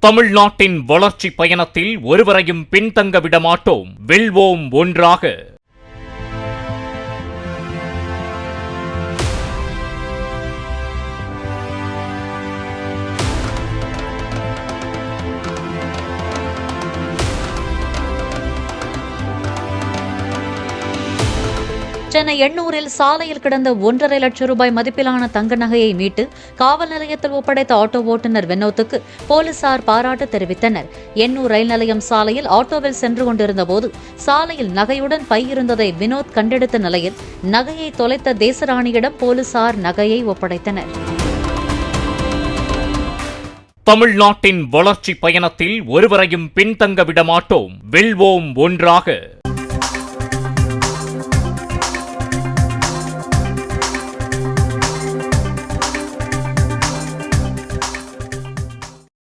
தமிழ்நாட்டின் வளர்ச்சி பயணத்தில் ஒருவரையும் பின்தங்க விடமாட்டோம். வெல்வோம் ஒன்றாக. சென்னை எண்ணூரில் சாலையில் கிடந்த 1.5 லட்சம் ரூபாய் மதிப்பிலான தங்க நகையை மீட்டு காவல் நிலையத்தில் ஒப்படைத்த ஆட்டோ ஓட்டுநர் வினோத்துக்கு போலீசார் பாராட்டு தெரிவித்தனர். எண்ணூர் ரயில் நிலையம் சாலையில் ஆட்டோவில் சென்று கொண்டிருந்தபோது சாலையில் நகையுடன் பை இருந்ததை வினோத் கண்டெடுத்த நிலையில் நகையை தொலைத்த தேசராணியிடம் போலீசார் நகையை ஒப்படைத்தனர். தமிழ்நாட்டின் வளர்ச்சி பயணத்தில் ஒருவரையும் பின்தங்க விடமாட்டோம். வெல்வோம் ஒன்றாக.